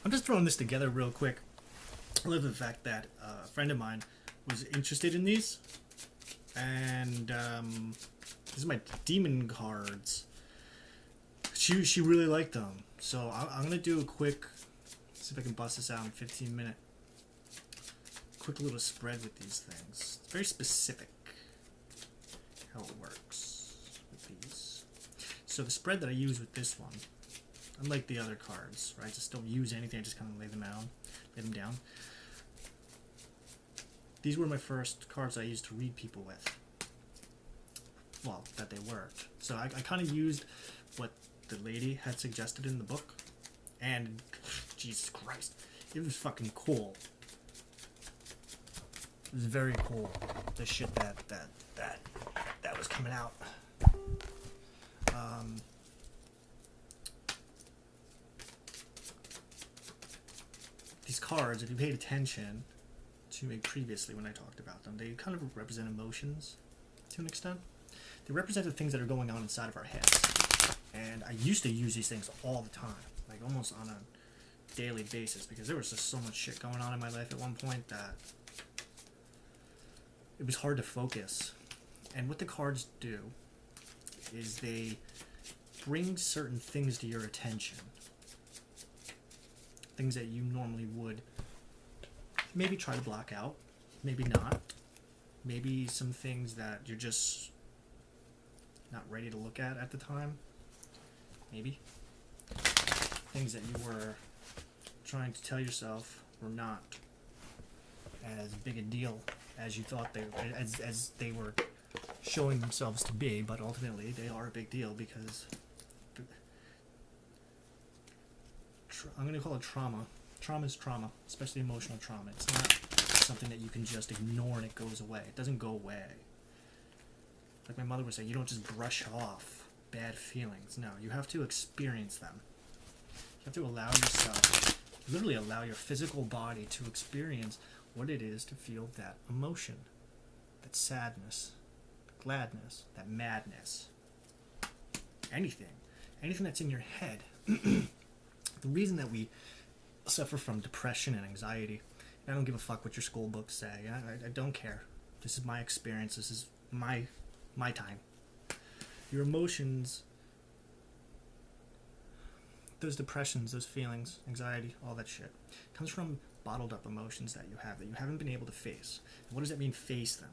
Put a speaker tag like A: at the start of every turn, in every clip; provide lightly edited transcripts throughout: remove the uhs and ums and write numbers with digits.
A: I'm just throwing this together real quick. I love the fact that a friend of mine was interested in these, and these are my demon cards. She really liked them, so I'm gonna do a quick. See if I can bust this out in 15 minutes. Quick little spread with these things. It's very specific how it works with these. So the spread that I use with this one, unlike the other cards, right? I just don't use anything. I just kind of lay them down. These were my first cards I used to read people with. Well, that they worked. So I kind of used what the lady had suggested in the book, and Jesus Christ, it was fucking cool. It was very cool. The shit that was coming out. These cards, if you paid attention to me previously when I talked about them, they kind of represent emotions to an extent. They represent the things that are going on inside of our heads. And I used to use these things all the time, like almost on a daily basis, because there was just so much shit going on in my life at one point that it was hard to focus. And what the cards do is they bring certain things to your attention. Things that you normally would maybe try to block out, maybe not. Maybe some things that you're just not ready to look at the time. Maybe. Things that you were trying to tell yourself were not as big a deal as you thought as they were showing themselves to be, but ultimately they are a big deal because I'm going to call it trauma. Trauma is trauma, especially emotional trauma. It's not something that you can just ignore and it goes away. It doesn't go away. Like my mother would say, you don't just brush off bad feelings. No, you have to experience them. You have to allow yourself, literally allow your physical body to experience what it is to feel that emotion, that sadness, that gladness, that madness. Anything that's in your head. The reason that we suffer from depression and anxiety, and I don't give a fuck what your school books say. I don't care. This is my experience. This is my time. Your emotions, those depressions, those feelings, anxiety, all that shit, comes from bottled up emotions that you haven't been able to face. And what does that mean, face them?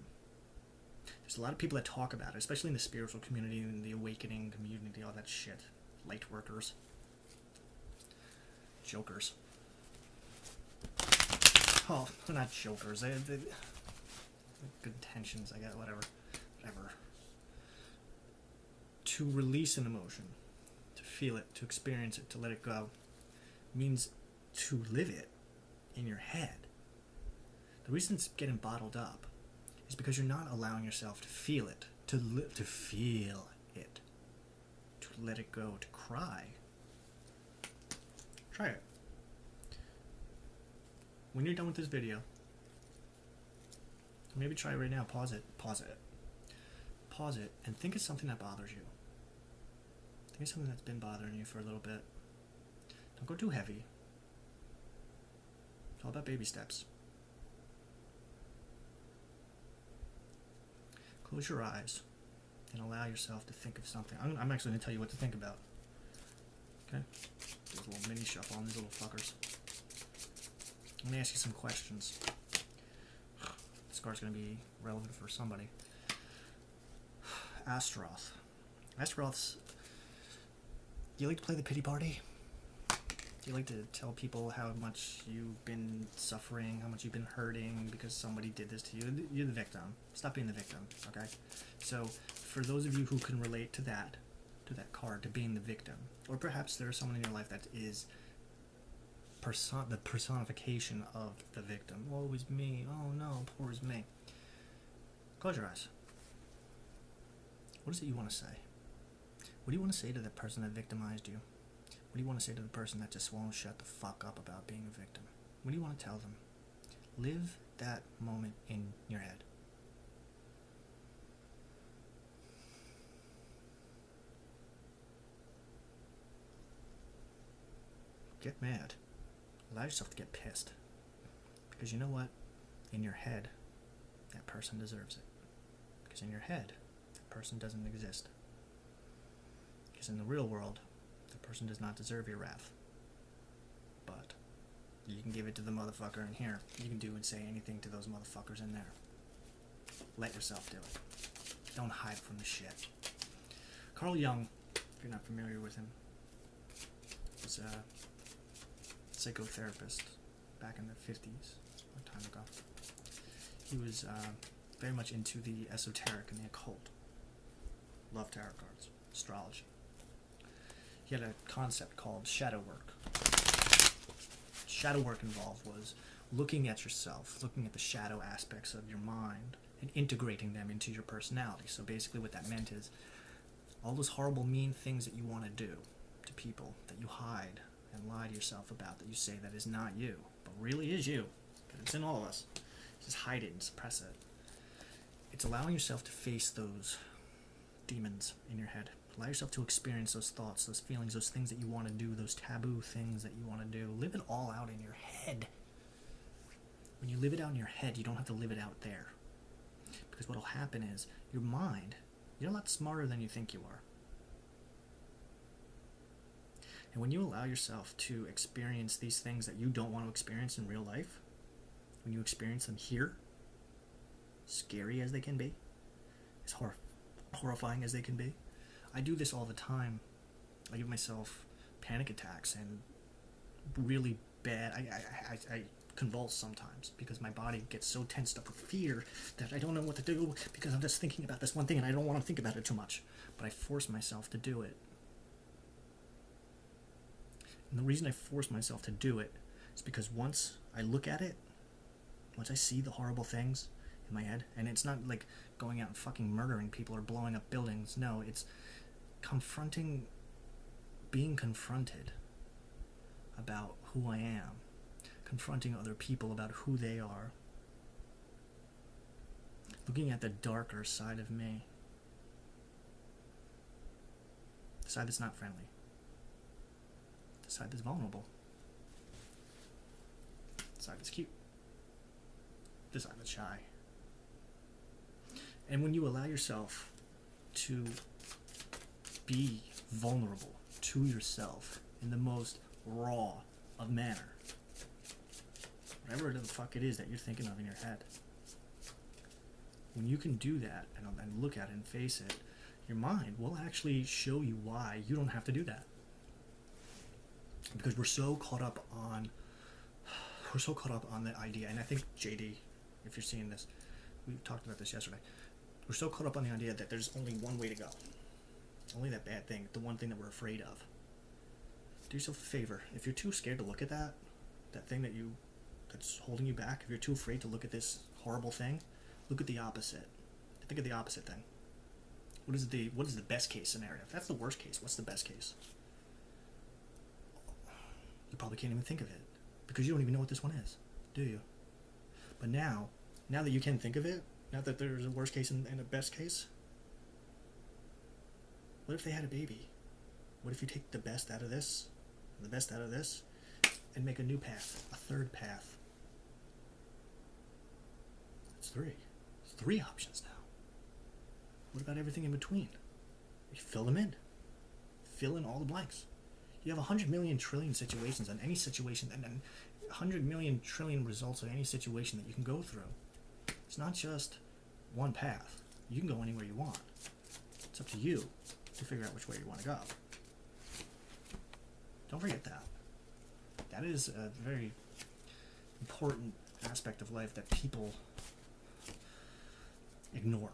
A: There's a lot of people that talk about it, especially in the spiritual community and the awakening community, all that shit. Light workers. Jokers. Oh, they're not jokers. They good intentions, I guess, whatever. To release an emotion, to feel it, to experience it, to let it go, means to live it in your head. The reason it's getting bottled up is because you're not allowing yourself to feel it, to feel it, to let it go, to cry. Try it. When you're done with this video, maybe try it right now. Pause it, and think of something that bothers you. Think of something that's been bothering you for a little bit. Don't go too heavy. It's all about baby steps. Close your eyes and allow yourself to think of something. I'm actually going to tell you what to think about. Okay? There's a little mini shuffle on these little fuckers. Let me ask you some questions. This card's going to be relevant for somebody. Astaroth. Astaroth's... Do you like to play the pity party? Do you like to tell people how much you've been suffering, how much you've been hurting because somebody did this to you? You're the victim. Stop being the victim, okay? So, for those of you who can relate to that card, to being the victim, or perhaps there's someone in your life that is the personification of the victim. Woe is me. Oh no, poor is me. Close your eyes. What is it you want to say? What do you want to say to the person that victimized you? What do you want to say to the person that just won't shut the fuck up about being a victim? What do you want to tell them? Live that moment in your head. Get mad. Allow yourself to get pissed. Because you know what? In your head, that person deserves it. Because in your head, that person doesn't exist. Because in the real world, that person does not deserve your wrath. But you can give it to the motherfucker in here. You can do and say anything to those motherfuckers in there. Let yourself do it. Don't hide from the shit. Carl Jung, if you're not familiar with him, was a psychotherapist back in the 50s, a long time ago. He was very much into the esoteric and the occult. Loved tarot cards, astrology. He had a concept called shadow work. Shadow work involved was looking at yourself, looking at the shadow aspects of your mind, and integrating them into your personality. So basically what that meant is all those horrible, mean things that you want to do to people, that you hide and lie to yourself about, that you say that is not you, but really is you, because it's in all of us. Just hide it and suppress it. It's allowing yourself to face those demons in your head. Allow yourself to experience those thoughts, those feelings, those things that you want to do, those taboo things that you want to do. Live it all out in your head. When you live it out in your head, you don't have to live it out there. Because what will happen is, your mind, you're a lot smarter than you think you are. And when you allow yourself to experience these things that you don't want to experience in real life, when you experience them here, scary as they can be, as horrifying as they can be, I do this all the time. I give myself panic attacks and really bad, I convulse sometimes because my body gets so tensed up with fear that I don't know what to do because I'm just thinking about this one thing and I don't want to think about it too much. But I force myself to do it. And the reason I force myself to do it is because once I look at it, once I see the horrible things in my head, and it's not like going out and fucking murdering people or blowing up buildings, no, it's being confronted about who I am, confronting other people about who they are, looking at the darker side of me, the side that's not friendly, the side that's vulnerable, the side that's cute, the side that's shy. And when you allow yourself to be vulnerable to yourself in the most raw of manner, whatever the fuck it is that you're thinking of in your head, when you can do that and look at it and face it, your mind will actually show you why you don't have to do that. Because we're so caught up on the idea, and I think JD, if you're seeing this, we talked about this yesterday, we're so caught up on the idea that there's only one way to go. Only that bad thing, the one thing that we're afraid of. Do yourself a favor. If you're too scared to look at that thing that's holding you back, if you're too afraid to look at this horrible thing, look at the opposite. Think of the opposite thing. What is the best case scenario? If that's the worst case, what's the best case? You probably can't even think of it because you don't even know what this one is, do you? But now that you can think of it, now that there's a worst case and a best case, what if they had a baby? What if you take the best out of this, and the best out of this, and make a new path, a third path? That's three. It's three options now. What about everything in between? You fill them in. Fill in all the blanks. You have 100 million trillion situations on any situation, and then 100 million trillion results of any situation that you can go through. It's not just one path. You can go anywhere you want. It's up to you to figure out which way you want to go. Don't forget that. That is a very important aspect of life that people ignore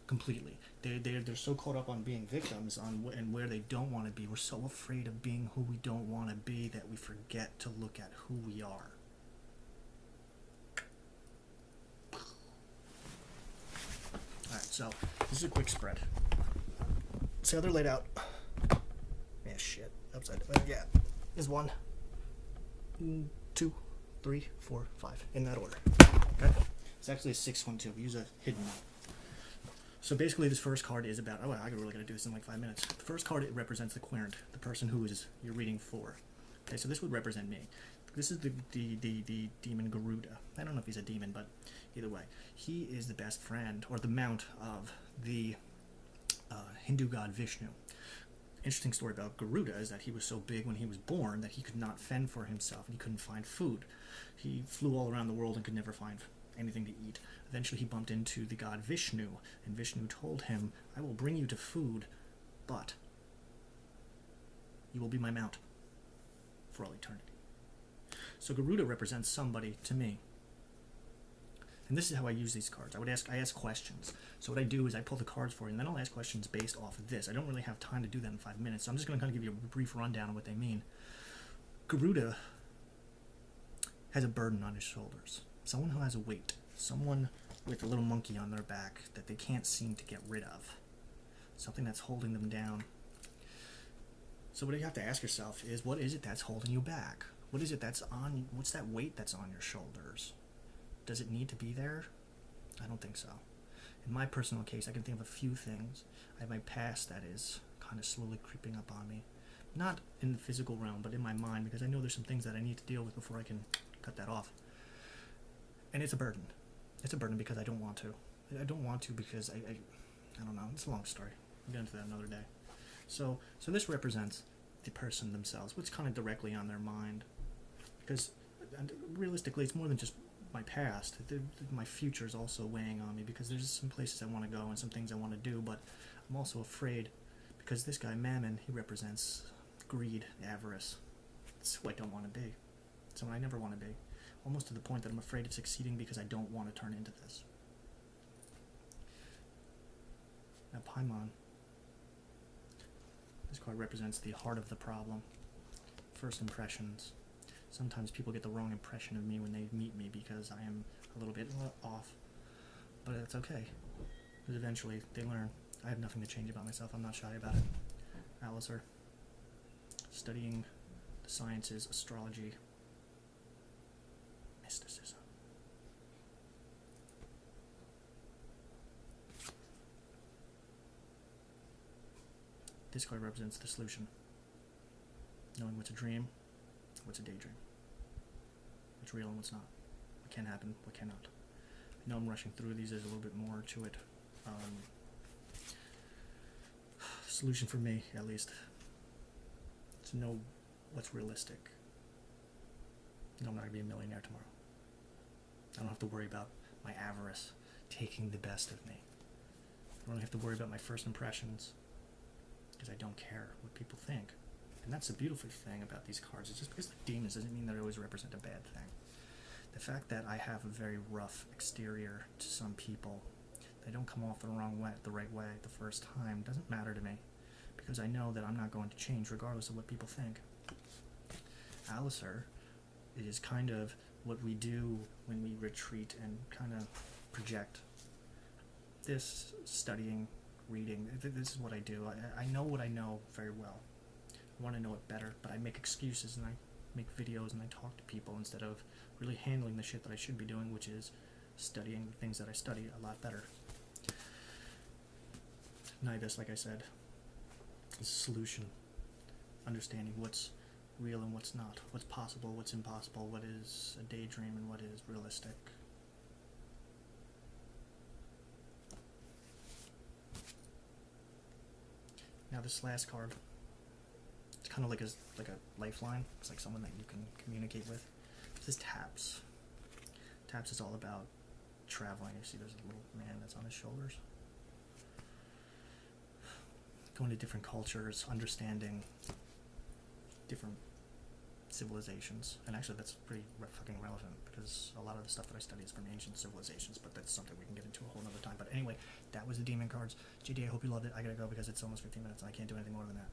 A: completely. They're so caught up on being victims and where they don't want to be. We're so afraid of being who we don't want to be that we forget to look at who we are. Alright, so this is a quick spread. See how they're laid out? Yeah, shit. Upside down. Yeah. Is 1, 2, 3, 4, 5. In that order. Okay? It's actually a 6-1, too. We use a hidden one. So basically this first card is about, I'm really going to do this in like 5 minutes. The first card, it represents the querent, the person who is you're reading for. Okay, so this would represent me. This is the demon Garuda. I don't know if he's a demon, but either way, he is the best friend, or the mount of the Hindu god Vishnu. Interesting story about Garuda is that he was so big when he was born that he could not fend for himself and he couldn't find food. He flew all around the world and could never find anything to eat. Eventually he bumped into the god Vishnu, and Vishnu told him, I will bring you to food, but you will be my mount for all eternity. So Garuda represents somebody to me. And this is how I use these cards. I ask questions. So what I do is I pull the cards for you, and then I'll ask questions based off of this. I don't really have time to do that in 5 minutes, so I'm just going to kind of give you a brief rundown of what they mean. Garuda has a burden on his shoulders. Someone who has a weight. Someone with a little monkey on their back that they can't seem to get rid of. Something that's holding them down. So what you have to ask yourself is, what is it that's holding you back? What is it that's on, what's that weight that's on your shoulders? Does it need to be there? I don't think so. In my personal case, I can think of a few things. I have my past that is kind of slowly creeping up on me. Not in the physical realm, but in my mind, because I know there's some things that I need to deal with before I can cut that off. And it's a burden. It's a burden because I don't want to. I don't want to because I don't know. It's a long story. We'll get into that another day. So this represents the person themselves, what's kind of directly on their mind. Because realistically, it's more than just my past. My future is also weighing on me because there's some places I want to go and some things I want to do, but I'm also afraid because this guy, Mammon, he represents greed, avarice. It's who I don't want to be. It's someone I never want to be. Almost to the point that I'm afraid of succeeding because I don't want to turn into this. Now, Paimon. This card represents the heart of the problem. First impressions. Sometimes people get the wrong impression of me when they meet me because I am a little bit off. But it's okay. Because eventually they learn. I have nothing to change about myself. I'm not shy about it. Alistair. Studying the sciences, astrology, mysticism. This card represents the solution. Knowing what's a dream, what's a daydream. What's real and what's not. What can happen, what cannot. I know I'm rushing through these, there's a little bit more to it. Solution for me, at least, to know what's realistic. No, I'm not going to be a millionaire tomorrow. I don't have to worry about my avarice taking the best of me. I don't have to worry about my first impressions because I don't care what people think. And that's the beautiful thing about these cards. It's just because they're demons doesn't mean they always represent a bad thing. The fact that I have a very rough exterior to some people, they don't come off the right way the first time, doesn't matter to me because I know that I'm not going to change regardless of what people think. Alistair is kind of what we do when we retreat and kind of project. This studying, reading, this is what I do. I know what I know very well. I want to know it better, but I make excuses and I make videos and I talk to people instead of really handling the shit that I should be doing, which is studying the things that I study a lot better. Nidus, like I said, is a solution. Understanding what's real and what's not, what's possible, what's impossible, what is a daydream and what is realistic. Now this last card, it's kind of like a lifeline. It's like someone that you can communicate with. This is Taps. Taps is all about traveling. You see there's a little man that's on his shoulders. Going to different cultures, understanding different civilizations. And actually that's pretty fucking relevant because a lot of the stuff that I study is from ancient civilizations, but that's something we can get into a whole nother time. But anyway, that was the demon cards. GD, I hope you loved it. I gotta go because it's almost 15 minutes and I can't do anything more than that.